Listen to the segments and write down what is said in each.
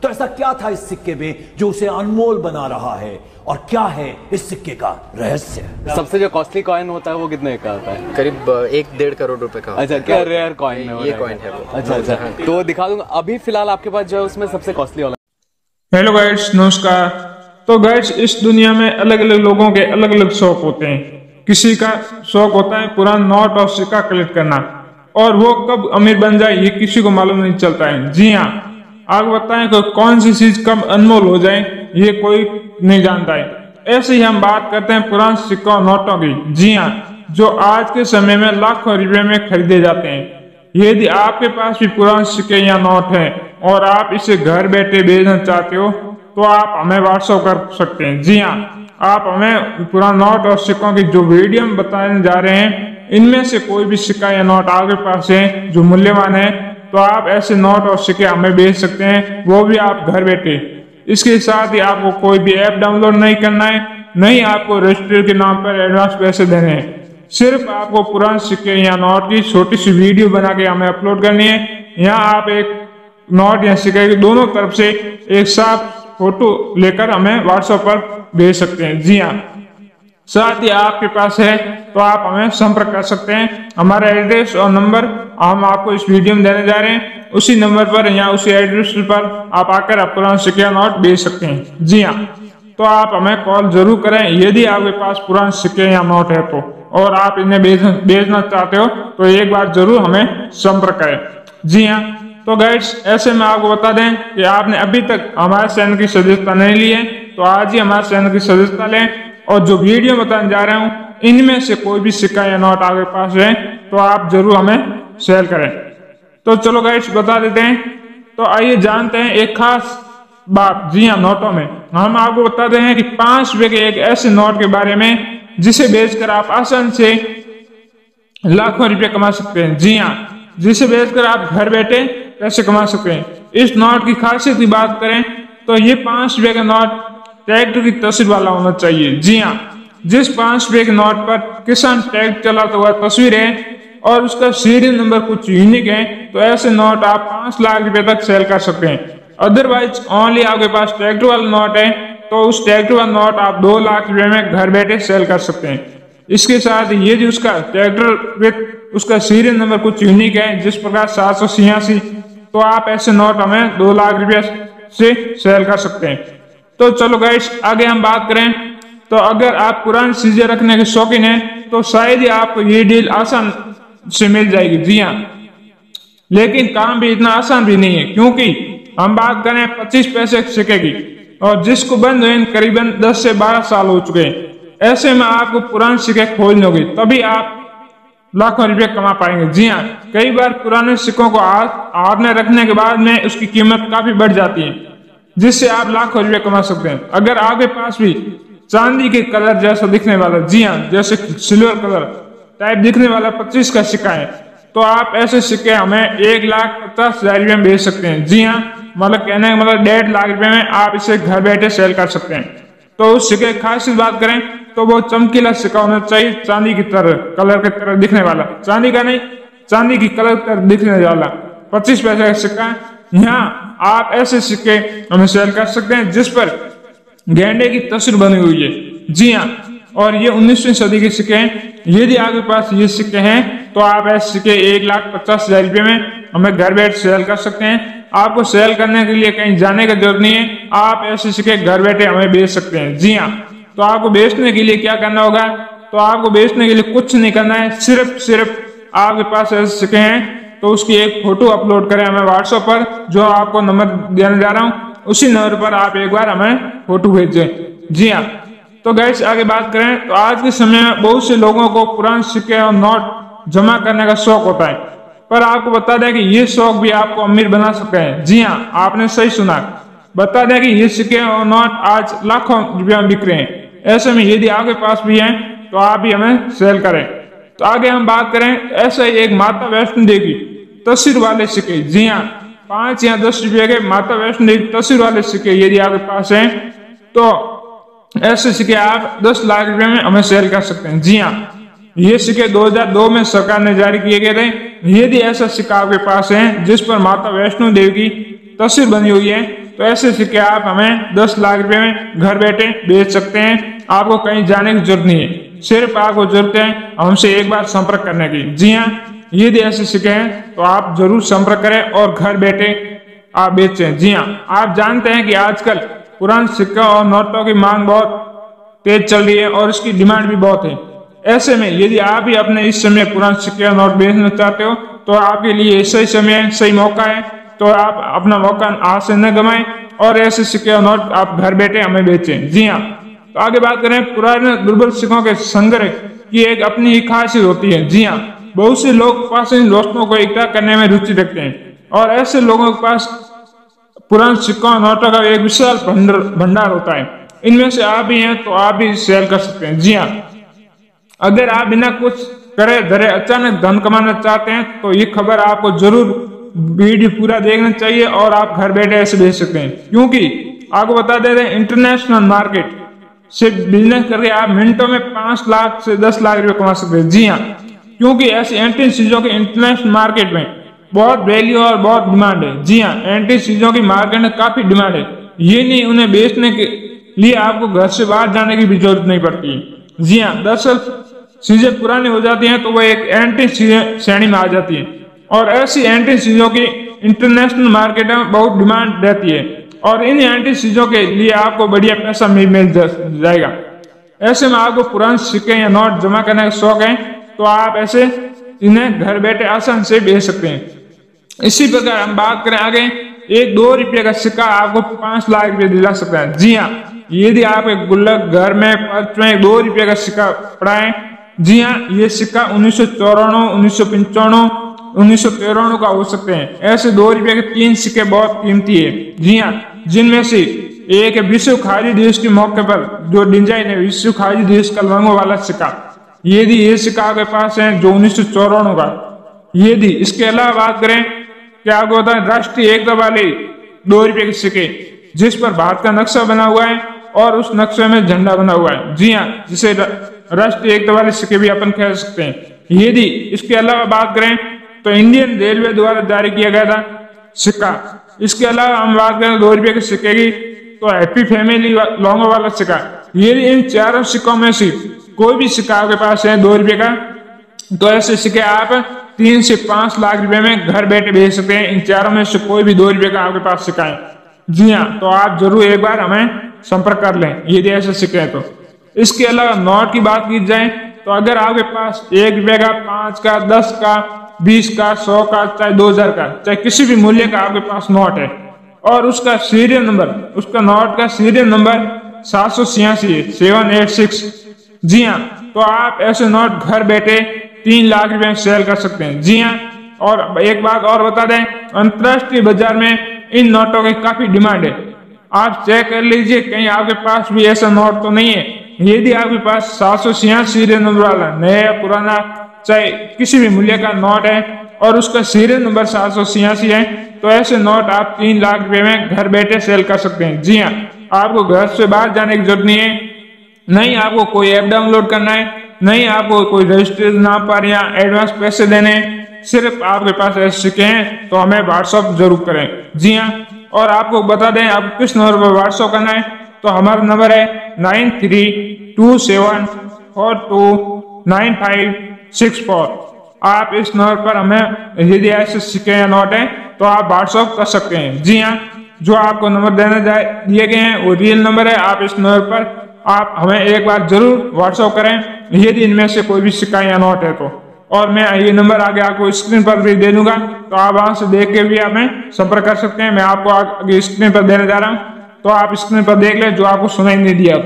तो ऐसा क्या था इस सिक्के में जो उसे अनमोल बना रहा है, और क्या है इस सिक्के का रहस्य? सबसे जो कॉस्टली कॉइन होता है वो कितने का होता है? करीब 1-1.5 करोड़ रुपए का। अच्छा, क्या रेयर कॉइन है? ये कॉइन है वो। अच्छा, तो दिखा दूंगा। अभी फिलहाल आपके पास जो है उसमें सबसे कॉस्टली वाला। हेलो गाइड्स, नमस्कार। तो गाइड्स, इस दुनिया में अलग अलग लोगों के अलग अलग शौक होते हैं। किसी का शौक होता है पुराना नोट और सिक्का कलेक्ट करना, और वो कब अमीर बन जाए ये किसी को मालूम नहीं चलता है। जी हाँ, आगे बताएं कि कौन सी चीज कब अनमोल हो जाए ये कोई नहीं जानता है। ऐसे ही हम बात करते हैं पुराने सिक्कों और नोटों की। जी हाँ, जो आज के समय में लाखों रुपए में खरीदे जाते हैं। यदि आपके पास भी पुराने सिक्के या नोट है और आप इसे घर बैठे बेचना चाहते हो तो आप हमें व्हाट्सएप कर सकते हैं। जी हाँ, आप हमें पुराने नोट और सिक्कों की जो वीडियो हम बताने जा रहे हैं, इनमें से कोई भी सिक्का या नोट आपके पास है जो मूल्यवान है, तो आप ऐसे नोट और सिक्के हमें बेच सकते हैं, वो भी आप घर बैठे। इसके साथ ही आपको कोई भी ऐप डाउनलोड नहीं करना है, नहीं आपको रजिस्टर के नाम पर एडवांस पैसे देने हैं। सिर्फ आपको पुराने सिक्के या नोट की छोटी सी वीडियो बना के हमें अपलोड करनी है। यहाँ आप एक नोट या सिक्के की दोनों तरफ से एक साफ फोटो लेकर हमें व्हाट्सएप पर भेज सकते हैं। जी हाँ, साथ ही आपके पास है तो आप हमें संपर्क कर सकते हैं। हमारा एड्रेस और नंबर हम आपको इस वीडियो में देने जा रहे हैं। उसी नंबर पर या उसी एड्रेस पर आप आकर पुराना सिक्के नोट भेज सकते हैं। जी हाँ, तो आप हमें कॉल जरूर करें यदि आपके पास पुराने सिक्के या नोट है तो, और आप इन्हें भेजना चाहते हो तो एक बार जरूर हमें संपर्क करें। जी हाँ, तो गाइड्स, ऐसे में आपको बता दें कि आपने अभी तक हमारे चैनल की सदस्यता नहीं ली है तो आज ही हमारे चैनल की सदस्यता लें, और जो वीडियो बताने जा रहा हूँ इनमें से कोई भी सिक्का या नोट आपके पास है तो आप जरूर हमें शेयर करें। तो चलो गाइड्स, बता देते हैं। तो आइए जानते हैं एक खास बात। जी हाँ, नोटों में हम आपको बताते हैं कि 5 रुपए के एक ऐसे नोट के बारे में जिसे बेचकर आप आसान से लाखों रुपए कमा सकते हैं। जी हाँ, जिसे बेचकर आप घर बैठे पैसे कमा सकते हैं। इस नोट की खासियत की बात करें तो ये 5 रुपए का नोट ट्रैक्टर की तस्वीर वाला होना चाहिए। जी हाँ, जिस 5 रुपए के नोट पर किसान ट्रैक्टर चलाता हुआ तस्वीर है और उसका सीरियल नंबर कुछ यूनिक है, तो ऐसे नोट आप 5 लाख रुपए तक सेल कर सकते हैं। अदरवाइज ओनली आपके पास ट्रैक्टर वाला नोट है तो उस ट्रैक्टर वाला नोट आप 2 लाख रुपए में घर बैठे सेल कर सकते हैं। इसके साथ ये जो उसका ट्रैक्टर विथ उसका सीरियल नंबर कुछ यूनिक है, जिस प्रकार 786, तो आप ऐसे नोट हमें 2 लाख रुपए से सेल कर सकते हैं। तो चलो गाइस, आगे हम बात करें तो अगर आप पुरानी चीजें रखने के शौकीन हैं तो शायद ही आपको ये डील आसान से मिल जाएगी। जी हाँ, लेकिन काम भी इतना आसान भी नहीं है, क्योंकि हम बात करें 25 पैसे के सिक्के की, और जिसको बंद हुए करीबन 10 से 12 साल हो चुके हैं। ऐसे में आपको पुराने सिक्के खोजने होंगे, तभी आप लाखों रुपए कमा पाएंगे। जी हाँ, कई बार पुराने सिक्कों को हाथ में रखने के बाद में उसकी कीमत काफी बढ़ जाती है, जिससे आप लाखों रुपए कमा सकते हैं। अगर आपके पास भी चांदी के कलर जैसा दिखने वाला, जी हाँ, जैसे सिल्वर कलर टाइप दिखने वाला 25 का सिक्का है, तो आप ऐसे सिक्के हमें 1,50,000 रुपए में बेच सकते हैं। जी हाँ, मतलब कहने का मतलब 1.5 लाख रुपए में आप इसे घर बैठे सेल कर सकते हैं। तो उस सिक्के की खासियत बात करें तो वो चमकीला सिक्का होना चाहिए, चांदी की तरह कलर की तरह दिखने वाला, चांदी का नहीं, चांदी की कलर की तरह दिखने वाला 25 पैसे का सिक्का। यहाँ आप ऐसे सिक्के हमें सेल कर सकते हैं जिस पर गेंडे की तस्वीर बनी हुई है। जी हाँ, और ये 19वीं सदी के सिक्के हैं। यदि आपके पास ये सिक्के हैं तो आप ऐसे सिक्के 1,50,000 रुपए में हमें घर बैठे सेल कर सकते हैं। आपको सेल करने के लिए कहीं जाने की जरूरत नहीं है, आप ऐसे सिक्के घर बैठे हमें बेच सकते हैं। जी हाँ, तो आपको बेचने के लिए क्या करना होगा, तो आपको बेचने के लिए कुछ नहीं करना है, सिर्फ आपके पास ऐसे सिक्के हैं तो उसकी एक फोटो अपलोड करें हमें व्हाट्सएप पर, जो आपको नंबर देने जा रहा हूँ उसी नंबर पर आप एक बार हमें फोटो भेजें। जी हाँ, तो गाइस आगे बात करें तो आज के समय में बहुत से लोगों को पुराने सिक्के और नोट जमा करने का शौक होता है, पर आपको बता दें कि ये शौक भी आपको अमीर बना सकते हैं। जी हाँ, आपने सही सुना, बता दें कि ये सिक्के और नोट आज लाखों रुपया में बिक रहे हैं। ऐसे में यदि आपके पास भी हैं तो आप भी हमें सेल करें। तो आगे हम बात करें ऐसे ही एक माता वैष्णो देवी तस्वीर वाले सिक्के। जी हाँ, 5 या 10 रुपये के माता वैष्णो देवी तस्वीर वाले सिक्के यदि आपके पास हैं तो ऐसे सिक्के आप 10 लाख रुपए में हमें सेल कर सकते हैं। जी हाँ, ये सिक्के 2002 में सरकार ने जारी किए गए थे। यदि ऐसा सिक्का आपके पास है जिस पर माता वैष्णो देवी की तस्वीर बनी हुई है तो ऐसे सिक्के आप हमें 10 लाख रुपए में घर बैठे बेच सकते हैं। आपको कहीं जाने की जरूरत नहीं है, सिर्फ आपको जरूरत है हमसे एक बार संपर्क करने की। जी हाँ, यदि ऐसे सिक्के हैं तो आप जरूर संपर्क करें और घर बैठे आप बेचें। जी हाँ, आप जानते हैं कि आजकल पुराने सिक्का और नोटों की मांग बहुत तेज चल रही है और इसकी डिमांड भी बहुत है। ऐसे में यदि आप भी अपने इस समय पुराने सिक्के और नोट बेचना चाहते हो तो आपके लिए सही समय सही मौका है। तो आप अपना मौका आज से न गंवाएं और ऐसे सिक्के और नोट आप घर बैठे हमें बेचें। जी हाँ, तो आगे बात करें, पुराने दुर्बल सिक्कों के संग्रह की एक अपनी ही खासियत होती है। जी हाँ, बहुत से लोग पास इन दोस्तों को इकट्ठा करने में रुचि रखते हैं और ऐसे लोगों के पास पुराने सिक्कों और नोटों का एक विशाल भंडार होता है। इनमें से आप भी हैं तो आप भी सेल कर सकते हैं। जी हाँ, अगर आप बिना कुछ करे धरे अचानक धन कमाना चाहते हैं तो ये खबर आपको जरूर वीडियो पूरा देखना चाहिए और आप घर बैठे ऐसे बेच सकते हैं। क्योंकि आपको बता दे रहे हैं, इंटरनेशनल मार्केट से बिजनेस करके आप मिनटों में 5 लाख से 10 लाख रुपए कमा सकते हैं। जी हाँ, क्योंकि ऐसी एंटी चीजों के इंटरनेशनल मार्केट में बहुत वैल्यू और बहुत डिमांड है। जी हाँ, एंटी चीजों की मार्केट में काफी डिमांड है। ये नहीं, उन्हें बेचने के लिए आपको घर से बाहर जाने की भी जरूरत नहीं पड़ती है। जी हाँ, दरअसल चीजें पुरानी हो जाती हैं तो वह एक एंटी श्रेणी में आ जाती है और ऐसी एंटी चीजों की इंटरनेशनल मार्केट में बहुत डिमांड रहती है और इन एंटी चीजों के लिए आपको बढ़िया पैसा मिल जाएगा। ऐसे में आपको पुराने सिक्के या नोट जमा करने का शौक है तो आप ऐसे इन्हें घर बैठे आसान से बेच सकते हैं। इसी प्रकार हम बात करें आगे, एक 2 रुपये का सिक्का आपको 5 लाख रुपए दिला सकता है। जी हाँ, यदि आप एक गुल्लक घर में 2 रुपये का सिक्का पड़ा है, जी हाँ, ये सिक्का 1994, 1995, 1993 का हो सकते हैं। ऐसे 2 रुपये के 3 सिक्के बहुत कीमती है। जी हाँ, जिनमें से एक है विश्व खादी दिवस के मौके पर जो डिजाइन है विश्व खादी दिवस का रंगों वाला सिक्का। यदि ये सिक्का आपके पास है जो 1994 का। यदि इसके अलावा बात करें, क्या आपको होता है राष्ट्रीय एकता वाले 2 रुपये के सिक्के जिस पर भारत का नक्शा बना हुआ है और उस नक्शे में झंडा बना हुआ है। जी हाँ, जिसे राष्ट्रीय एकता वाले सिक्के भी अपन कह सकते हैं। यदि इसके अलावा बात करें तो इंडियन रेलवे द्वारा जारी किया गया था सिक्का। इसके अलावा हम बात करें 2 रुपये के सिक्के की तो हैप्पी फैमिली लोगो वाला सिक्का। यदि इन 4 सिक्कों में से कोई भी सिक्का आपके पास है 2 रुपये का तो ऐसे सिक्के आप 3 से 5 लाख रुपए में घर बैठे भेज सकते हैं। इन 4 में से कोई भी 2 रुपये का आपके पास सिक्का है। जी हाँ, तो आप जरूर एक बार हमें संपर्क कर लें यदि ऐसे सिक्के हैं तो। इसके अलावा नोट की बात की जाए तो अगर आपके पास 1 रुपये का, 5 का, 10 का, 20 का, 100 का, चाहे 2000 का, चाहे किसी भी मूल्य का आपके पास नोट है और उसका सीरियल नंबर, उसका नोट का सीरियल नंबर 786 है, 786। जी हाँ, तो आप ऐसे नोट घर बैठे 3 लाख रुपए में सेल कर सकते हैं। जी हाँ, और एक बात और बता दें, अंतरराष्ट्रीय बाजार में इन नोटों की काफी डिमांड है। आप चेक कर लीजिए कहीं आपके पास भी ऐसा नोट तो नहीं है। यदि आपके पास 786 सीरियल नंबर वाला नया या पुराना चाहे किसी भी मूल्य का नोट है और उसका सीरियल नंबर 786 है तो ऐसे नोट आप 3 लाख रुपए में घर बैठे सेल कर सकते हैं। जी हाँ, आपको घर से बाहर जाने की जरूरत नहीं है, नहीं आपको कोई ऐप डाउनलोड करना है, नहीं आपको कोई रजिस्ट्रेशन नंबर या एडवांस पैसे देने, सिर्फ आपके पास ऐसे सिक्के हैं तो हमें व्हाट्सअप जरूर करें। जी हाँ, और आपको बता दें आप किस नंबर पर व्हाट्सअप करना है तो हमारा नंबर है 9327429564। आप इस नंबर पर हमें यदि ऐसे सिक्के या नोट है तो आप व्हाट्सअप कर सकते हैं। जी हाँ, जो आपको नंबर दिए गए हैं वो रियल नंबर है। आप इस नंबर पर आप हमें एक बार जरूर व्हाट्सअप करें यदि इनमें से कोई भी सिक्का या नोट है तो। और मैं ये नंबर आगे आपको स्क्रीन पर भी दे दूंगा तो आप वहां से देख के भी हमें संपर्क कर सकते हैं। मैं आपको आगे स्क्रीन पर देने जा रहा हूँ तो आप स्क्रीन पर देख ले जो आपको सुनाई नहीं दिया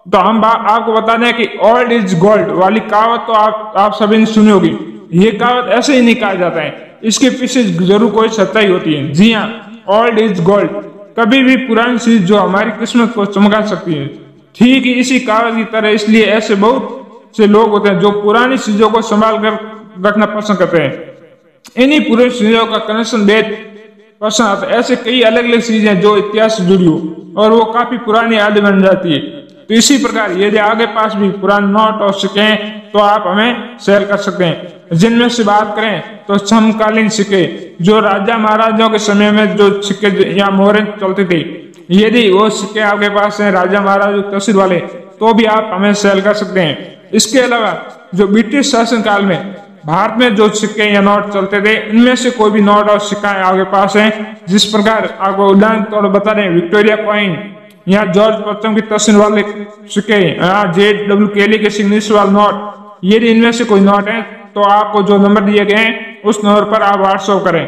तो हम आपको बता दें कि ओल्ड इज गोल्ड वाली कहावत तो आप सभी ने सुनी होगी। ये कहावत ऐसे ही नहीं कहा जाता है, इसके पीछे जरूर कोई सच्चाई होती है। जी हाँ, ओल्ड इज गोल्ड, कभी भी पुरानी चीज जो हमारी किस्मत को चमका सकती है। ठीक ही इसी कहावत की तरह इसलिए ऐसे बहुत से लोग होते हैं जो पुरानी चीजों को संभाल कर रखना पसंद करते हैं। इन्हीं पुरानी चीजों का कनेक्शन बेद पसंद आता है। ऐसे कई अलग अलग चीजें जो इतिहास से जुड़ी हो और वो काफी पुरानी यादें बन जाती है। तो इसी प्रकार यदि आगे पास भी पुराने नोट और सिक्के हैं तो आप हमें सेल कर सकते हैं। जिनमें से बात करें तो समकालीन सिक्के, जो राजा महाराजाओं के समय में जो सिक्के या मोहरें चलती थी, यदि वो सिक्के आपके पास हैं राजा महाराजा तहसील वाले, तो भी आप हमें सेल कर सकते हैं। इसके अलावा जो ब्रिटिश शासन काल में भारत में जो सिक्के या नोट चलते थे, इनमें से कोई भी नोट और सिक्का आपके पास है, जिस प्रकार आपको उदाहरण तौर बता रहे हैं विक्टोरिया कॉइन या जॉर्ज प्रथम की तहसील वाले सिक्के, JW केली के सिग्नेचर वाले नोट, यदि इनमें से कोई नोट है तो आपको जो नंबर दिए गए हैं उस नंबर पर आप व्हाट्सएप करें।